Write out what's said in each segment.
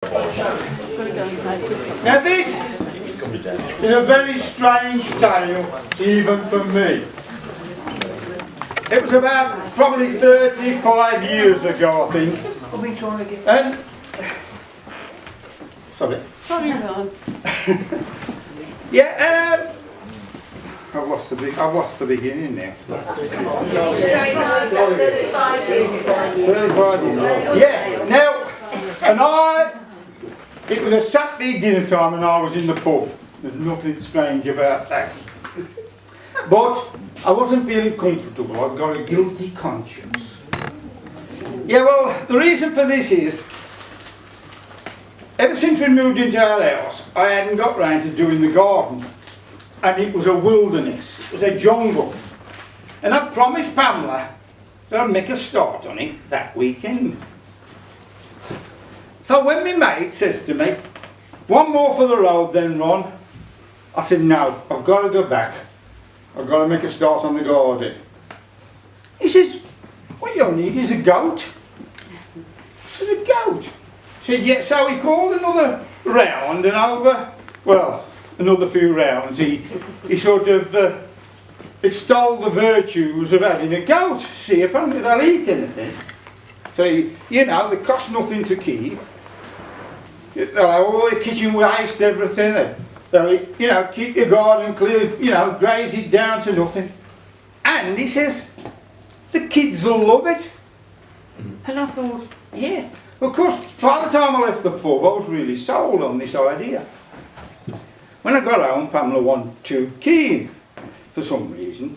Now this is a very strange tale, even for me. It was about probably 35 years ago, I think. And sorry. Yeah. I've lost the beginning now. 35 years ago. Yeah. Now, it was a Saturday dinner time and I was in the pub. There's nothing strange about that. But I wasn't feeling comfortable. I've got a guilty conscience. Yeah, well, the reason for this is, ever since we moved into our house, I hadn't got round to doing the garden. And it was a wilderness. It was a jungle. And I promised Pamela that I'd make a start on it that weekend. So when my mate says to me, "One more for the road then, Ron," I said, "No, I've got to go back. I've got to make a start on the garden." He says, "What you need is a goat." I said, "A goat?" He said, "Yeah." So he called another round, and over, well, another few rounds, he sort of extolled the virtues of having a goat. See, apparently they'll eat anything. So, you know, they cost nothing to keep. They'll have all the kitchen waste, everything. They'll, you know, keep your garden clear, you know, graze it down to nothing. And he says, the kids will love it. And I thought, yeah. Of course, by the time I left the pub, I was really sold on this idea. When I got home, Pamela wasn't too keen, for some reason.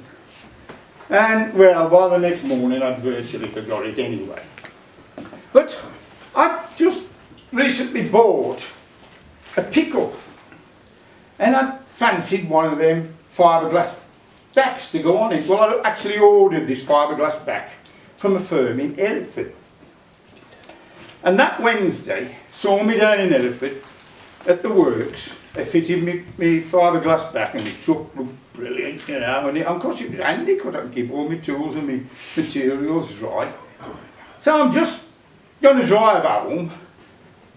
And, well, by the next morning, I'd virtually forgot it anyway. But I just recently bought a pickup. And I fancied one of them fiberglass backs to go on it. Well, I actually ordered this fiberglass back from a firm in Hereford. And that Wednesday, saw me down in Hereford at the works. They fitted me fiberglass back, and the truck looked brilliant, you know. And of course it was handy because I could keep all my tools and my materials dry. So I'm just going to drive home.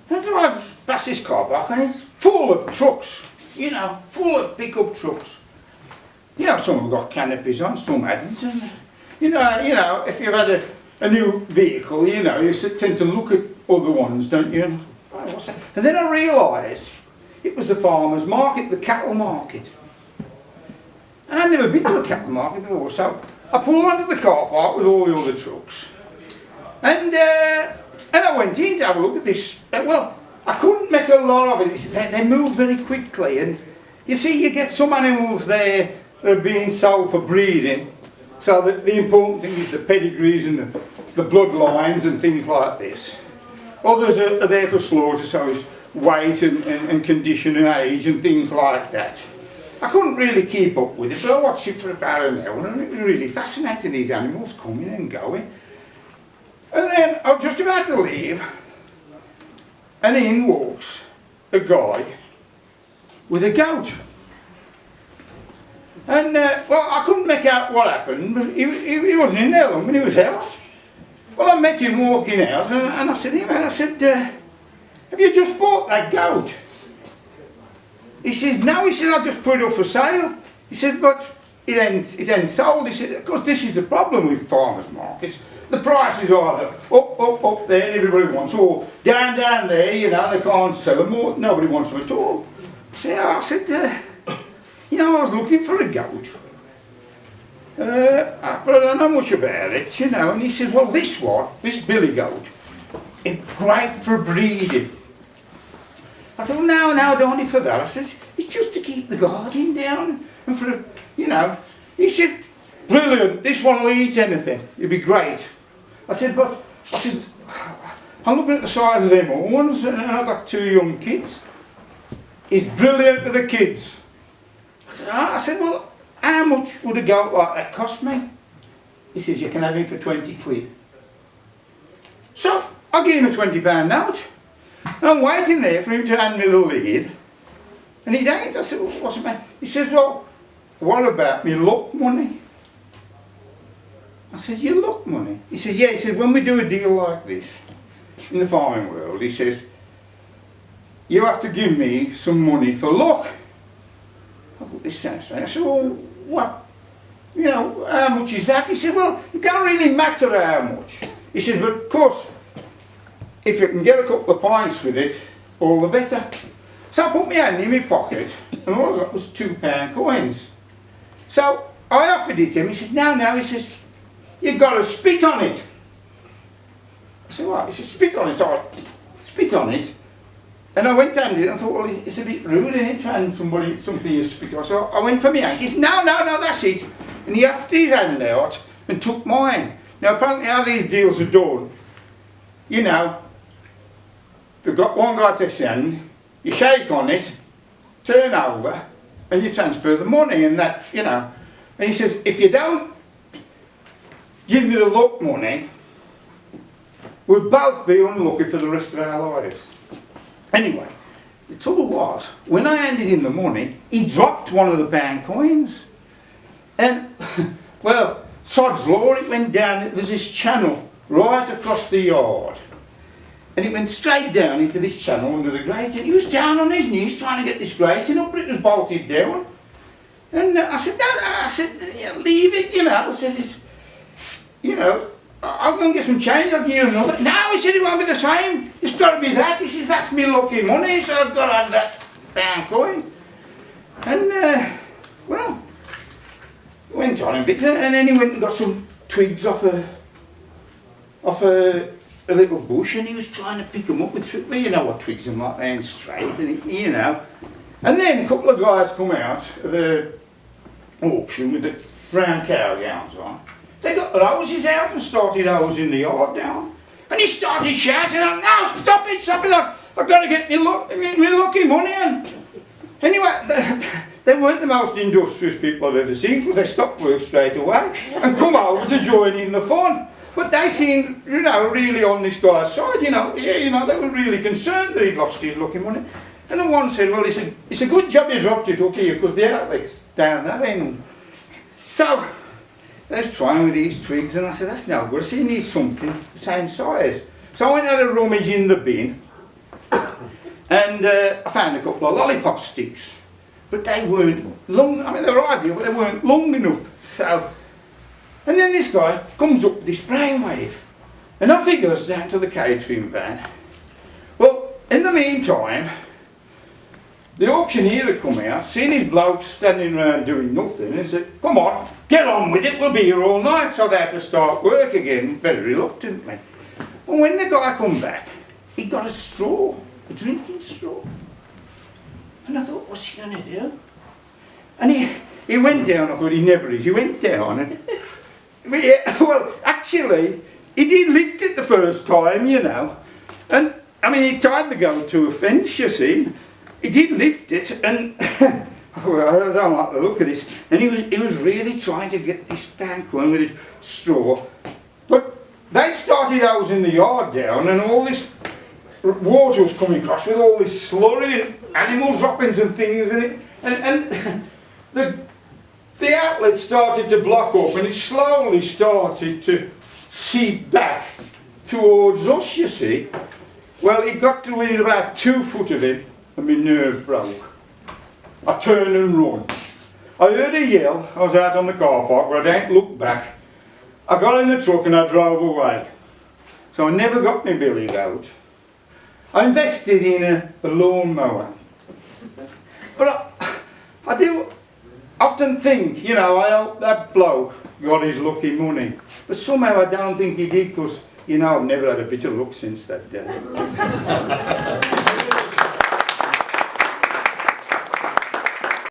I drive past this car park and it's full of trucks, you know, full of pickup trucks. You know, some have got canopies on, some hadn't. And, you know, if you've had a new vehicle, you know, you tend to look at other ones, don't you? And, oh, what's that? And then I realised it was the farmer's market, the cattle market. And I'd never been to a cattle market before, so I pulled onto the car park with all the other trucks. And I went in to have a look at this. Well, I couldn't make a lot of it. They move very quickly, and you see, you get some animals there that are being sold for breeding. So that the important thing is the pedigrees and the bloodlines and things like this. Others are there for slaughter, so it's weight and condition and age and things like that. I couldn't really keep up with it, but I watched it for about an hour, and it was really fascinating, these animals coming and going. And then I was just about to leave, and in walks a guy with a goat. And, well, I couldn't make out what happened, but he wasn't in there long, and he was out. Well, I met him walking out, and I said to him, "Have you just bought that goat?" He says, "No," he said, "I just put it up for sale." He said, "But it ain't sold." He said, "Of course, this is the problem with farmers' markets. The prices are up there, and everybody wants, or down there, you know, they can't sell them, or nobody wants them at all." So I said, "You know, I was looking for a goat, but I don't know much about it, you know." And he says, "Well, this billy goat, it's great for breeding." I said, "Well, no, I don't want it for that." I said, "It's just to keep the garden down, and for, you know." He said, "Brilliant, this one will eat anything, it'd be great." I said, "I'm looking at the size of them horns, and I've got 2 young kids. It's brilliant for the kids." I said, "Well, how much would a goat like that cost me?" He says, "You can have him for 20 quid. So I gave him a £20 note. And I'm waiting there for him to hand me the lead. And he ain't. I said, "Well, what's the matter?" He says, "Well, what about me luck money?" I said, "Your luck money?" He says, "Yeah." He said, "When we do a deal like this in the farming world," he says, you have to give me some money for luck. I thought, this sounds strange. I said, well, what? You know, how much is that? He said, well, it don't really matter how much. He says, but of course, if you can get a couple of pints with it, all the better. So I put my hand in my pocket, and all I got was £2 coins. So I offered it to him. He says, no, he says, you've got to spit on it. I said, what? He said, spit on it. So I spit on it. And I went to hand it and I thought, well, it's a bit rude, isn't it, to hand somebody something you spit on. So I went for my hand. He said, no, that's it. And he left his hand out and took mine. Now, apparently how these deals are done, you know, they've got one guy takes the hand, you shake on it, turn over, and you transfer the money, and that's, you know. And he says, if you don't give me the luck money, we'll both be unlucky for the rest of our lives. Anyway, the trouble was, when I handed him the money, he dropped one of the pound coins. And, well, sod's law, it went down, there's this channel right across the yard. And it went straight down into this channel under the grate. And he was down on his knees trying to get this grating up, but it was bolted down. And I said, no, yeah, leave it, you know. I said, you know, I'll go and get some change, I'll give you another. No, he said, it won't be the same. It's got to be that. He says, that's me lucky money, so I've got to have that pound coin. And, well, went on a bit, and then he went and got some twigs off a little bush, and he was trying to pick them up with, well, you know what twigs are like, they ain't straight, and you know. And then a couple of guys come out of the auction with the brown cow gowns on. They got their hoses out and started hosing the yard down. And he started shouting out, no, stop it, I've got to get me lucky money. And anyway, they weren't the most industrious people I've ever seen, because they stopped work straight away and come over to join in the fun. But they seemed, you know, really on this guy's side, you know. Yeah, you know, they were really concerned that he'd lost his lucky money. And the one said, well, it's a good job you dropped it up here, because the outlet's down that end. So they was trying with these twigs, and I said, that's no good. I said, you need something the same size. So I went out a rummage in the bin, and I found a couple of lollipop sticks. But they weren't long, I mean, they were ideal, but they weren't long enough. So, and then this guy comes up with this brainwave, and off he goes down to the catering van. Well, in the meantime, the auctioneer had come out, seen his bloke standing around doing nothing, and said, come on, get on with it, we'll be here all night. So they had to start work again, very reluctantly. And when the guy come back, he got a straw, a drinking straw. And I thought, what's he going to do? And he went down, I thought he never is, he went down and, well, actually, he did lift it the first time, you know. And, I mean, he tied the goat to a fence, you see. He did lift it, and, well, I don't like the look of this. And he was really trying to get this pound coin with his straw. But they started hosing the yard down, and all this water was coming across with all this slurry and animal droppings and things in it, and the outlet started to block up, and it slowly started to seep back towards us, you see. Well, it got to within about 2 foot of him, and my nerve broke. I turned and run. I heard a yell. I was out on the car park, but I didn't look back. I got in the truck and I drove away. So I never got my billy goat. I invested in a lawnmower. But I do often think, you know, I hope that bloke got his lucky money. But somehow I don't think he did, because, you know, I've never had a bit of luck since that day.